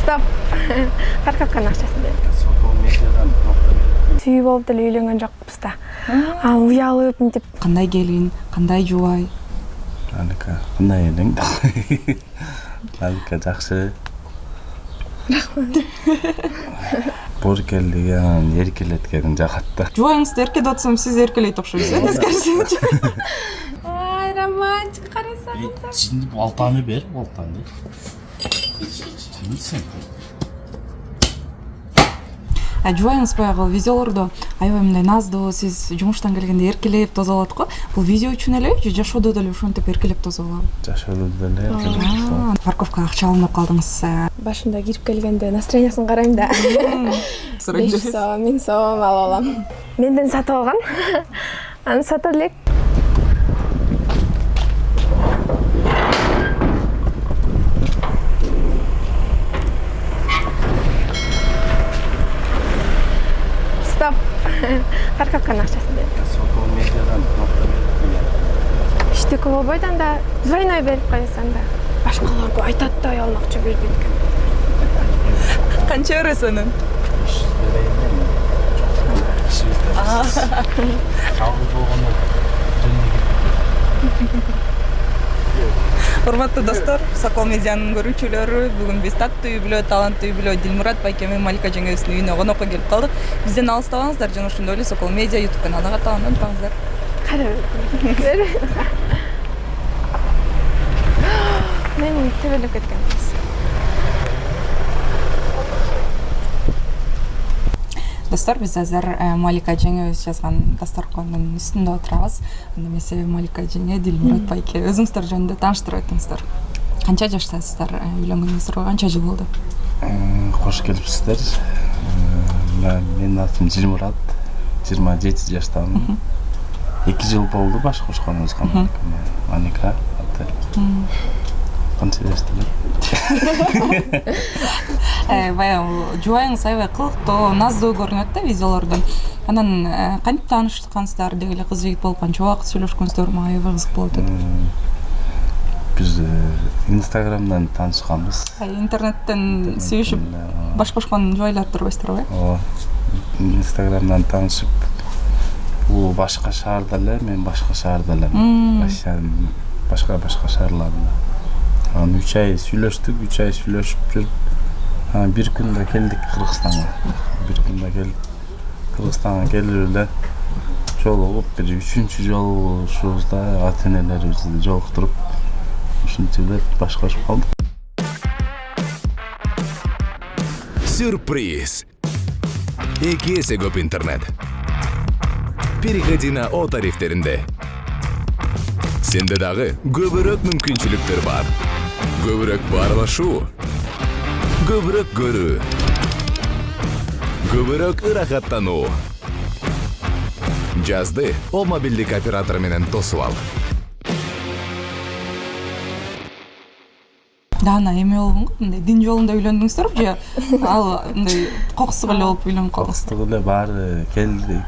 Стоп. Каркакан акчасын берди. Сокол медиадан Сүйүү болуп деле үйлөнгөн жокпуз да. Ал уялып мынтип Кандай келин, кандай жубай? Малика кандай элең да. Малика жакшы. Боркелдиги анан эркелеткенин жагат да. Жубайыңызды эркелеп атсам, сиз эркелейт окшойсуз, тескерисинчи. ай романтик карасаңыздар. Şimdi baltanı ver, baltanı. Sen. Жубайыңыз баягы видеолордо аябай мындай наздуу, сиз жумуштан келгенде эркелеп тозалат го. Бул видео үчүн эле же жашоодо деле ошентип эркелеп тозалабы? Жашоодо деле эркелеп. Парковкага акча алынып калдыңыз. Башында кирип келгенде настроениясын карайм да. 500 сом, 1000 сом алып алам. Менден сатып алган. Аны сата элек. Стоп. Каркакан акчасын берди. Сокол медиадан Иштеки болбойт анда двойной берип коесаң да. Башкалар айтат да аялына акча бербейт экен. Канча өрөсү анын? Урматтуу достор, Сокол медианын көрүүчүлөрү, бүгүн биз таттуу үй бүлө, таланттуу үй бүлө Дилмурат байке менен Малика жеңебиздин үйүнө конокко келип калдык. Бизден алыстабаңыздар, жана ошондой эле Сокол медиа YouTube каналына каталып унутпаңыздар. Мен тебелеп кеткенбиз. Достор, биз азыр Малика жеңебиз жазган дасторкондун үстүндө отурабыз. Анда эмесе Малика жеңе, Дилмурат байке өзүңүздөр жөнүндө тааныштырып өтүңүздөр. Канча жаштасыздар? Үйлөнгөнүңүзгө канча жыл болду? Кош келипсиздер. Менин атым Дилмурат, 27 жаштамын. 2 жыл болду баш кошконубузга. Малика аты. Канча жаштамын? Баягы жубайыңыз аябай кылыктуу, наздуу көрүнөт да видеолордо. Анан кантип таанышкансыздар, деги эле кыз жигит болуп канча убакыт сүйлөшкөнсүздөр, мага аябай кызык болуп атат. Биз Инстаграмдан таанышканбыз. Интернеттен сүйүшүп баш кошкон жубайларды турбайсыздарбы? Ооба. Инстаграмдан таанышып, бул башка шаарда эле, мен башка шаарда эле. Россиянын башка шаарларында. 3 ай сүйлөштүк, 3 ай сүйлөшүп жүрүп, бир күндө келдик Кыргызстанга. Бир күндө келип, Кыргызстанга келип эле жолугуп, бир 3-чү жолугушубузда ата-энелерибизди жолуктуруп, ушинтип эле баш кошуп калдык. Сюрприз. 2 эсе көп интернет. Переходи на О тарифтеринде. Сенде дагы көбүрөөк мүмкүнчүлүктөр бар. Көбүрөөк баарлашуу, көбүрөөк көрүү, көбүрөөк ырахаттануу. Жазды О мобилдик оператор менен тосуп ал. Дана эме болгонго, мындай дин жолунда үйлөндүңүздөр же ал мындай кокустук эле болуп үйлөнүп калдыңыздар? Кокустук эле баары келди.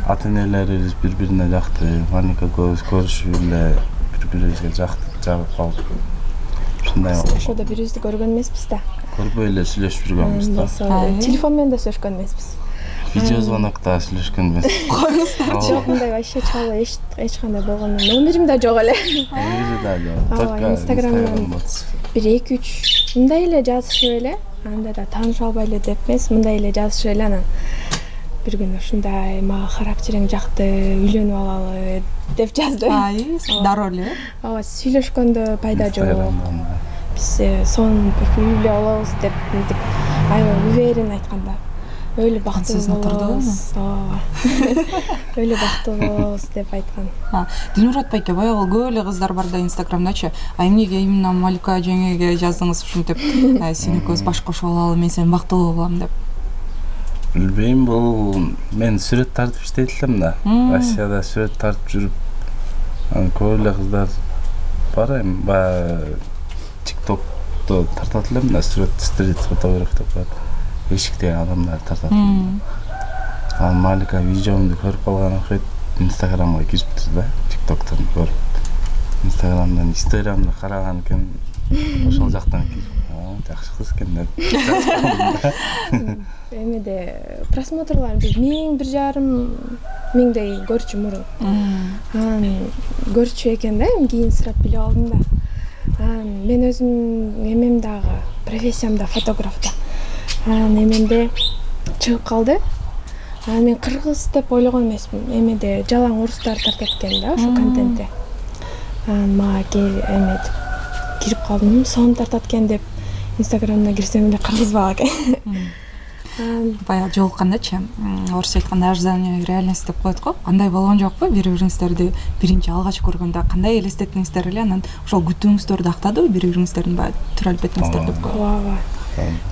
Ата-энелерибиз бири-бирине жакты, Малика көрүшүп эле бири-бирибизге жагып калдык. Ушундай болду. Ошодо бирибизди көргөн эмеспиз да. Көрбөй эле сүйлөшүп жүргөнбүз да. Телефон менен да сүйлөшкөн эмеспиз. Видео звонокто сүйлөшкөн эмес. Жок, мындай вообще чала эч кандай болгон номерим да жок эле. Только Инстаграмдан бир 2-3 мындай эле жазышып эле, анда да тааныша албай эле деп эмес, мындай эле жазышып эле анан бир күнү ушундай мага характериң жакты, үйлөнүп алалы деп жазды. Дароо эле. Ооба, сүйлөшкөндө пайда жок. Биз сон үй бүлө болобуз деп мынтип аябай уверен айтканда. Öyle бактылуубуз. Ооба. Öyle бактылуубуз деп айткан. Дилмурат байке, баягы көп эле кыздар бар да Инстаграмдачы. Эмнеге именно Малика жеңеге жаздыңыз ушинтип, сени көз баш кошуп алалы, мен сени бактылуу болом деп? Билбейм, бул мен сүрөт тартып иштейт элем да. Россияда сүрөт тартып жүрүп, көп эле кыздар бар эми, баягы TikTok'то тартат элем да, сүрөт стрит фотограф деп коет. Эшиктеги адамдар тартат. Малика видеомду көрүп калган окшойт, Инстаграмга кириптир да, TikTok'тон көрүп. Инстаграмды караган экен, ошол жактан кирип, жакшы кыз экен деп. Эмеде просмотрлар 1,5 миңдей көрчү мурун. Анан көрчү экен да, эми кийин сурап билип алдым да. Мен өзүм эмем дагы профессиям да фотограф да. Эмемде чыгып калды. Мен кыргыз деп ойлогон эмесмин. Эмеде жалаң орустар тартат экен да ошо контентти. Мага эмет кирип калдым, сон тартат экен деп Инстаграмына кирсем эле кыргыз бала экен. Баягы жолуккандачы, орусча айтканда ожидание реальность деп коет го. Кандай болгон жокпу бири-бириңиздерди биринчи алгач көргөндө кандай элестеттиңиздер эле, анан ошол күтүүңүздөрдү актадыбы бири-бириңиздердин баягы түр албетиңиздер деп коет. Ооба.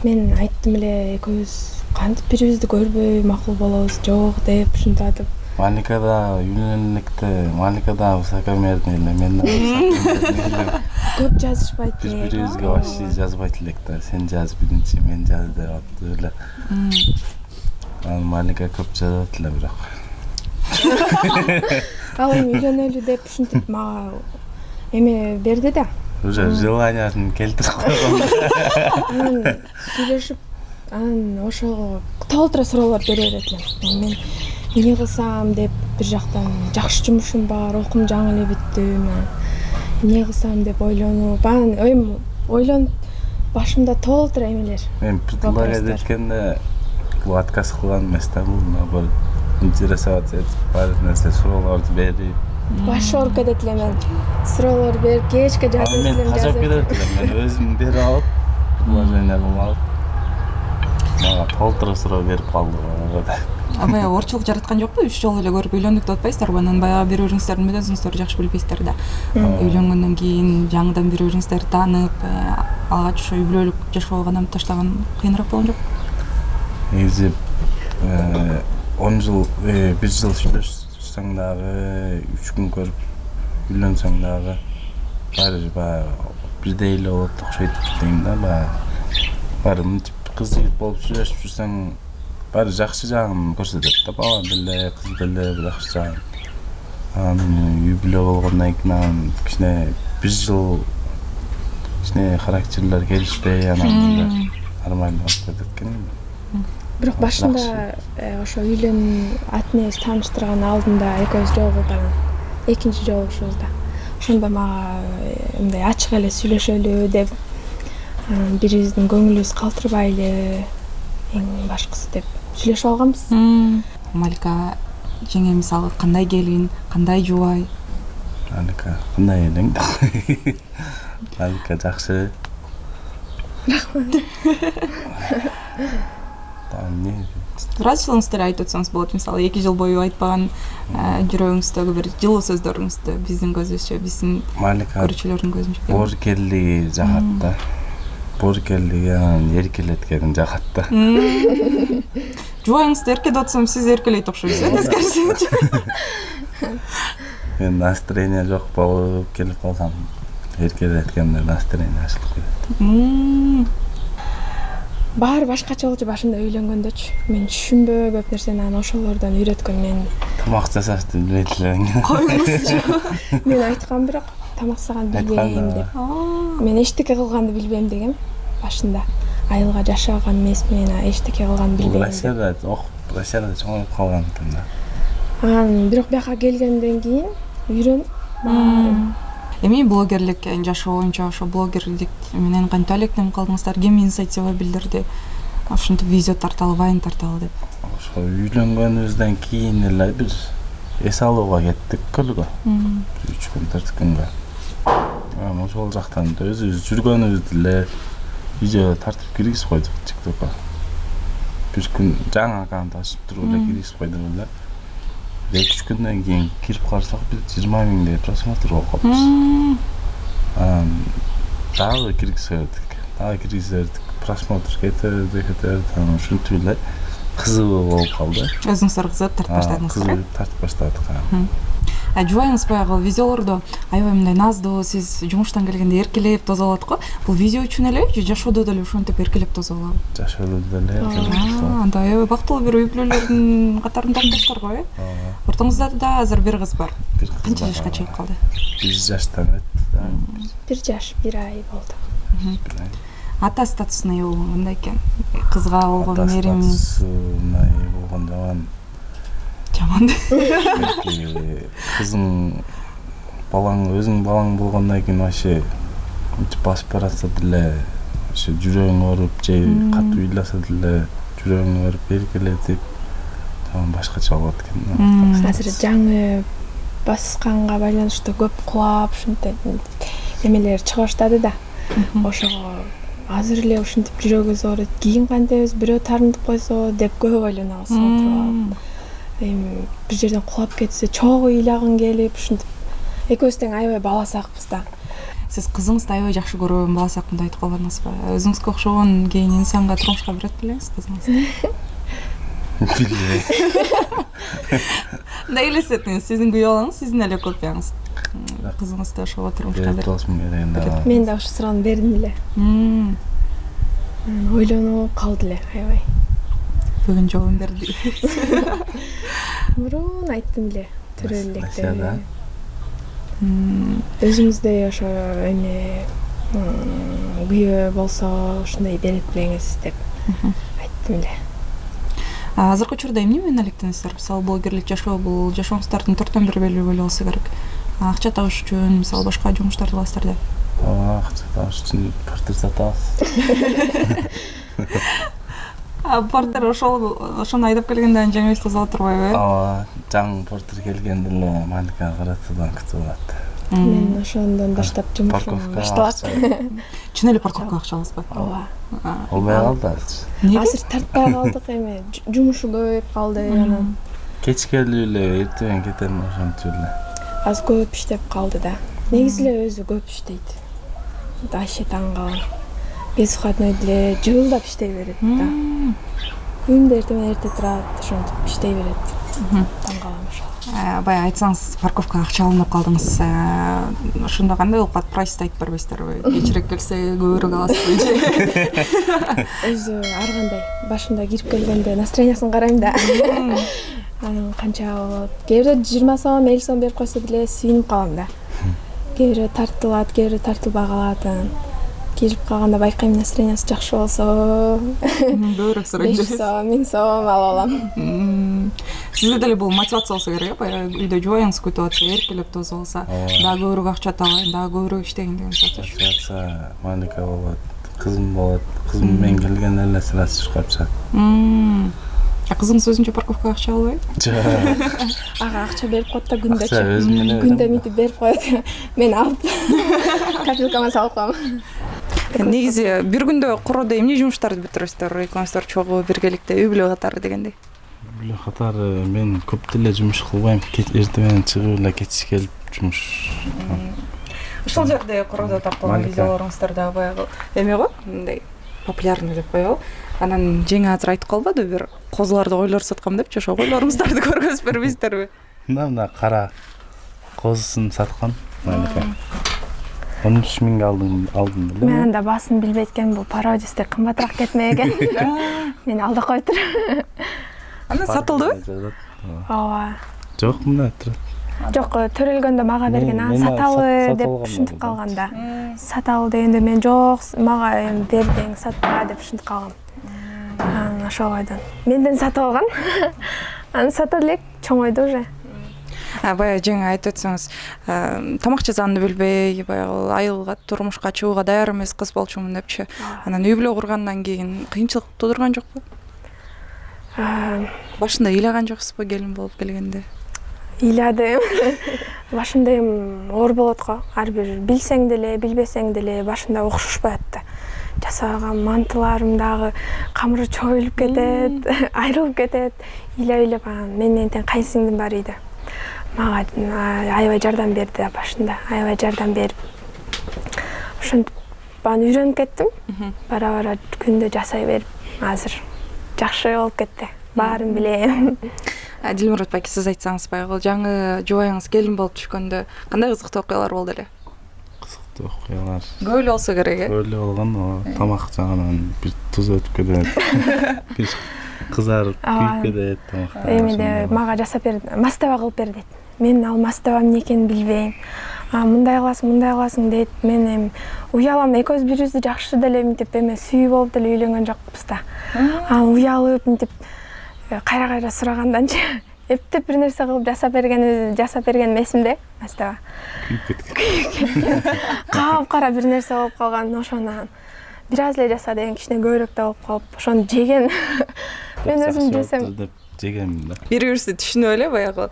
Мен айттым эле экөөбүз кантип бирибизди көрбөй макул болобуз жок деп ушинтип. Маликада үйлөнүлүктө, Маликада высокомерный эле, мен да Көп жазышпайт. Биз-бирибизге вообще жазбайт элек да. Сен жаз биринчи, мен жаз деп атып эле. Малика көп жазат эле бирок. Ал үйлөнөлү деп ушинтип мага эме берди да. Уже желаниясын келтирип койгон. Сүйлөшүп, ошого толтура суроолор бере берет элем. Мен эмне кылсам деп бир жактан жакшы жумушум бар, окуум жаңы эле бүттү. Эмне кылсам деп ойлонуп, ойлонуп башымда толтура эмелер. Мен предлагать эткенде бул отказ кылган эмес да, бул интересоваться этип бар нерсе суроолорду берип. Башорка эдет элем мен. Суроолор берип, кечке жазып элем. Мен кажап кетет элем, мен өзүм берип алып, предложение кылып алып. Мага толтура суроо берип калды. Баягы орчулук жараткан жокпу? 3 жолу эле көрүп үйлөндүк деп атпайсыздарбы? Анан баягы бири-бириңиздердин мүнөзүңүздөрдү жакшы билбейсиздер да. Үйлөнгөндөн кийин жаңыдан бири-бириңиздерди таанып, алгач ошо үй бүлөлүк жашоого кадам таштаган кыйыныраак болгон жокпу? Негизи 1 жыл сүйлөшсөң дагы, 3 күн көрүп үйлөнсөң дагы баягы бирдей эле болот окшойт дейм да. Баары мынтип кыз жигит болуп сүйлөшүп жүрсөң, баары жакшы жагын көрсөтөт да, бала деле, кыз деле жакшы жагын. Үй бүлө болгондон кийин кичине 1 жыл кичине характерлер келишпей, анан нормально болуп кетет экен. Бирок башында ошо үйлөнүү атнес тааныштырган алдында экөөбүз жолугуп экинчи жолугушубузда. Ошондо мага мындай ачык эле сүйлөшөлү деп, бирибиздин көңүлүбүз калтырбайлы, эң башкысы деп сүйлөшүп алганбыз. Малика жеңе мисалы кандай келин, кандай жубай? Малика кандай элең? Малика жакшы. Ыраазычылыгыңызды айтып өтсөңүз болот. Мисалы 2 жыл бою айтпаган жүрөгүңүздөгү бир жылуу сөздөрүңүздү биздин көзүбүзчө, биздин көрүүчүлөрдүн көзүнчө. Боорукерлиги жагат да. Боорукерлиги эркелеткенин жагат да. Жубайыңызды эркелеп атсам, сиз эркелейт окшойсуз, тескерисинче. Мен настроение жок болуп келип калсам, эркелеткенде настроение ачылып кетет. Баары башкача болчу башында үйлөнгөндөчү. Мен түшүнбөй көп нерсени ошолордон үйрөткөн мен. Тамак жасашты билбейт элең. Койгуңузчу. Мен айткам бирок тамак жасаганды билбейм деп. Мен эчтеке кылганды билбейм дегем башында. Айылга жашаган эмесмин, эчтеке кылганды билбейм. Россияда окуп, Россияда чоңоюп калган экен да. Бирок бияка келгенден кийин үйрөнүп Эми блогерлик жашоо боюнча ошо блогерлик менен кантип алектенип калдыңыздар? Ким инициатива билдирди? Ошентип видео тарталы, вайн тарталы деп. Ошо үйлөнгөнүбүздөн кийин эле бир эс алууга кеттик көлгө. 3 күн 4 күнгө. Ошол жактан өзүбүз жүргөнүбүздү эле видео тартып киргизип койдук TikTokко. Бир күн жаңы аккаунт ачып туруп эле киргизип койдук эле. 2-3 күндөн кийин кирип карасак, 20 миңдей просмотр болуппуз. Дагы киргизердик. Просмотр кетерди. Ушинтип эле кызыгуу болуп калды. Өзүңүздөр кызыгып тартып баштадыңыз. Кызыгып тартып баштадык. Жубайыңыз баягы видеолордо аябай мындай наздуу, сиз жумуштан келгенде эркелеп тозолот го. Бул видео үчүн эле же жашоодо деле ошентип эркелеп тозолобу? Жашоодо деле эркелеп. Анда аябай бактылуу бир үй бүлөлөрдүн катарында октоштор го, э? Ортоңузда да азыр бир кыз бар. Канча жашка чыгып калды? 1 жаштан өттү. 1 жаш 1 ай болду. ата статусуна ээ болгон кандай экен? Кызга болгон ата мээрим статусуна ээ болгон жаман. Кызың өзүң балаң болгондон кийин вообще басып баратса деле ошо жүрөгүң ооруп же катуу ыйласа деле жүрөгүң ооруп эркелетип башкача болот экен. Азыр жаңы басканга байланыштуу көп кулап ушинтип эмелер чыга баштады да. Ошого азыр эле ушинтип жүрөгүбүз ооруйт, кийин кантебиз бирөө тартып койсо деп көп ойлонобуз отуруп. Эми бир жерден кулап кетсе чогуу ыйлагың келип ушинтип экөөбүз тең аябай баласакпыз да. Сиз кызыңызды аябай жакшы көрөм, баласакмын айтып калганыңызбы? Өзүңүзгө окшогон кийин инсанга турмушка берет белеңиз кызыңызды? Мындай элестетиңиз, сиздин күйөө балаңыз, сиздин эле копияңыз. Кызыңызды ошого турмушка берет. Мен да ошо суроону бердим эле. Ойлонуп калды эле аябай. Бүгүн жооп берди. Мурун айттым эле төрөлү электе. Өзүңүздөй ошо эме күйөө болсо ушундай берет белеңиз деп айттым эле. Азыркы учурда эмне менен алектенесиздер? Мисалы блогерлик жашоо бул жашооңуздардын 4/4 бөлүгү болсо керек. Акча табыш үчүн, мисалы башка жумуштарды кыласыздар да. Акча табыш үчүн квартира сатабыз. Портер ошону айдап келгенде жаңы эс кызып турбайбы? Жаңы портер келгенде эле Малика каратадан күтүп алат. Мен ошондон баштап жумушум башталат. Чын эле парковка акча аласызбы? Ооба. Болбой калды азыр. Азыр тартпай калдык эми, жумушу көбөйүп калды анан. Кечкелүү эле эртең кетем ошентип эле. Аз көп иштеп калды да. Негизи эле өзү көп иштейт. Вообще таң калам. Безвыходной деле жылдап иштей берет да. Күндө эртең эрте турат, ошентип иштей берет. Таң калам ошо. Бая айтсаңыз, парковкага акча алынып калдыңыз. Ошондо кандай болуп калат? Прайсты айтып бербейсиздерби? Кечирээк келсе көбүрөөк аласызбы же? Өзү ар кандай. Башында кирип келгенде настроениясын карайм да. Анан канча болот? Кээ бирөө 20 сом, 50 сом берип койсо деле сүйүнүп калам да. Кээ бирөө тартылат, кээ бирөө тартылбай калат. Кирип калганда байкайм, настроениясы жакшы болсо көбүрөөк сурайм. 5 сом, 1000 сом алып алам. Сизде деле бул мотивация болсо керек, баягы үйдө жубайыңыз күтүп атса, эркелеп тосо болсо, дагы көбүрөөк акча табайын, дагы көбүрөөк иштейин деген сыяктуу. Мотивация Малика болот, кызым болот. Кызым менен келген эле сразу чыгапчат. Кызыңыз өзүнчө парковкага акча албайбы? Жок. Ага акча берип коет да күндө. Күндө мынтип берип коет. Мен алып копилкама салып коем. Негизи бир күндө короодо эмне жумуштарды бүтүрөсүздөр? Экөөңүздөр чогуу биргеликте үй бүлө катары дегендей. Бүлө катары мен көп деле жумуш кылбайм. Эртең менен чыгып эле кеч келип жумуш. Ушул жерде короодо тарткан видеолоруңуздарда баягы эме го, мындай популярный деп коелу. Анан жеңе азыр айтып калбады бир козуларды ойлор саткам депчи, ошо ойлоруңуздарды көргөзүп бербейсиздерби? Мына кара козусун саткан Малика. 13 миңге алдым деле. Мен анда басын билбейт экен, бул пародисте кымбатыраак кетмек экен. Мен алдап коюп турам. Анан сатылдыбы? Ооба. Жок, мына турат. Жок, төрөлгөндө мага берген, саталы деп ушинтип калган да. Саталы дегенде мен жок, мага эми бердиң, сатпа деп ушинтип калгам. Анан ошол бойдон менден сатып алган. Анан сата элек чоңойду уже. Баягы жеңе айтып өтсөңүз, тамак жазганды билбей, баягы айылга турмушка чыгууга даяр эмес кыз болчумун депчи. Анан үй бүлө кургандан кийин кыйынчылык туудурган жокпу? Башында ыйлаган жоксузбу келин болуп келгенде? Ыйладым. Башында эми оор болот го. Ар бир билсең деле, билбесең деле башында окшошпайт да. Жасаган мантыларым дагы камыры чоюлуп кетет, айрылып кетет. Ыйлап менен тең кайсыңдын бар үйдө. Мага аябай жардам берди башында, аябай жардам берип. Ошентип бааны үйрөнүп кеттим. Бара-бара күндө жасай берип, азыр жакшы болуп кетти. Баарын билем. Дилмурат байке, сиз айтсаңыз, баягы жаңы жубайыңыз келин болуп түшкөндө кандай кызыктуу окуялар болду эле? Кызыктуу окуялар. Көп эле болсо керек, э? Көп эле болгон, тамак жагынан бир туз өтүп кетет. Бир кызарып күйүп кетет тамак. Эми де мага жасап берди, мастаба кылып бер дейт. Мен ал мастаба эмне экенин билбейм. мындай кыласың дейт. Мен эми уялам, экөөбүз бирибизди жакшы деле мынтип эме сүйүү болуп деле үйлөнгөн жокпуз да. Уялып мынтип кайра сураганданчы эптеп бир нерсе кылып жасап берген эсимде, астаба. Күйүп кеткен. Кара бир нерсе болуп калган, ошону бир аз эле жаса деген кичине көбүрөөк да болуп калып, ошону жеген. Мен өзүм жесем жегенмин да. Бири-бирибизди түшүнүп эле баягы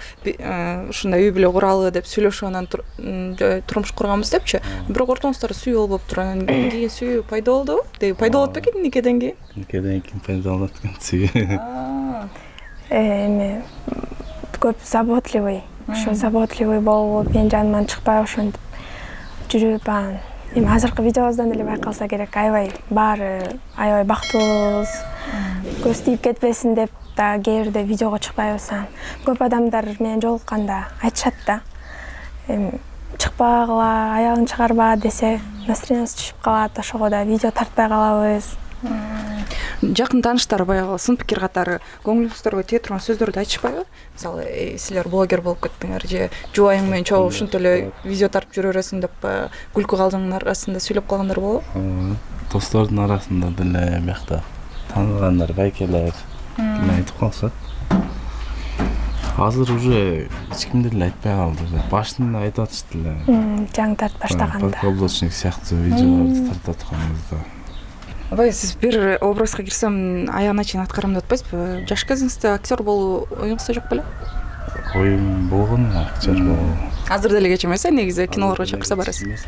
ушундай үй бүлө куралы деп сүйлөшүп анан турмуш курганбыз депчи. Бирок ортоңуздар сүйүү болуп туруп, анан кийин сүйүү пайда болдубу? Пайда болот бекен никеден кийин? Никеден кийин пайда болот экен сүйүү. Эми көп заботливый. Ошо заботливый болуп, мен жаныман чыкпай ошентип жүрүп анан эми азыркы видеобуздан эле байкалса керек, аябай баары аябай бактылуубуз. Көз тийип кетпесин деп да кээ бирде видеого чыкпайбыз. Көп адамдар менен жолукканда айтышат да. Чыкпагыла, аягың чыгарба десе, настроениябыз түшүп калат, ошого да видео тартпай калабыз. Жакын тааныштар баягы сын пикир катары көңүлүңүздөргө тие турган сөздөрдү айтышпайбы? Мисалы, силер блогер болуп кеттиңер же жубайың менен чогуу ушинтип эле видео тартып жүрө бересиң деп күлкү калдыңдын арасында сүйлөп калгандар болобу? Достордун арасында деле биякта тааныгандар, байкелер айтып калышат. Азыр уже эч кимде деле айтпай калды. Башында айтып атышты эле. Жаңы тартып баштаганда. Подполночник сыяктуу видеолорду тартып атканыбызда. Абай, сиз бир образга кирсем аягына чейин аткарам деп атпайсызбы? Жаш кезиңизде актер болуу оюңузда жок беле? Оюм болгон, актер болуу. Азыр деле кеч эмес, негизи кинолорго чакырса барасыз.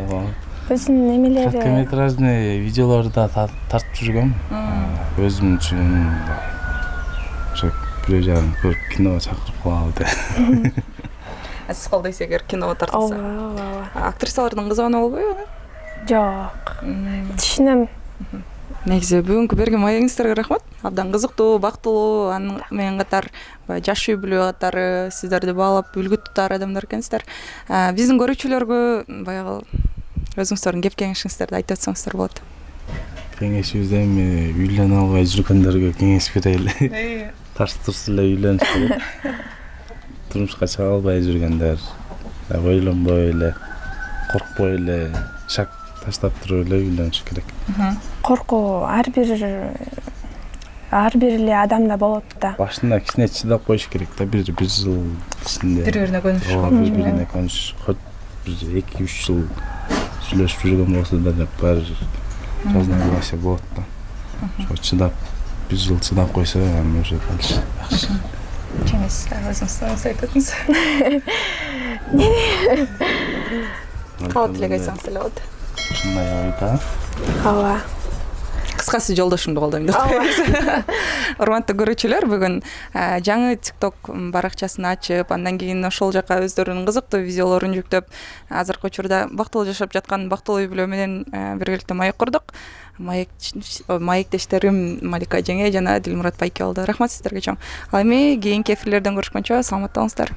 Өзүнүн эмелери Короткометражный видеолорду да тартып жүргөм. Өзүм үчүн ошо бирөө жагын көрүп киного чакырып калалы деп. Сиз колдойсуз эгер киного тартылса. ооба. Актрисалардын кызыганы болбойбу? Жок. Түшүнөм. Негизи бүгүнкү берген маегиңиздерге рахмат. Абдан кызыктуу, бактылуу, аны менен катар жаш үй бүлө катары сиздерди баалап үлгү тутар адамдар экенсиздер. Биздин көрүүчүлөргө баягы өзүңүздөрдүн кеп кеңешиңиздерди айтып атсаңыздар болот. Кеңешибиз эми үйлөнө албай жүргөндөргө кеңеш берели. Тарс турс эле үйлөнүш керек. Турмушка чыга албай жүргөндөр ойлонбой эле, коркпой эле, шак таштап туруп эле үйлөнүш керек. Коркуу ар бир эле адамда болот да. Башында кичине чыдап коюш керек да, бир жыл ичинде. Бири-бирине көнүшүш. Бири-бирине көнүшүш. Хоть бир 2-3 жыл сүйлөшүп жүргөн болсо да баары разногласия болот да. Ошо чыдап, бир жыл чыдап койсо, аны уже дальше жакшы. Кеңеш өзүңүз айтасыңыз. Калат эле айтсаңыз деле болот. Ушундай ойда. Ооба. Кыскасы жолдошумду колдойм деп коебуз. Урматтуу көрүүчүлөр, бүгүн жаңы TikTok баракчасын ачып, андан кийин ошол жака өздөрүнүн кызыктуу видеолорун жүктөп, азыркы учурда бактылуу жашап жаткан бактылуу үй бүлө менен биргеликте маек курдук. Маектештерим Малика Жеңе жана Дилмурат Байке болду. Рахмат сиздерге чоң. Ал эми кийинки эфирлерден көрүшкөнчө саламатта болуңуздар.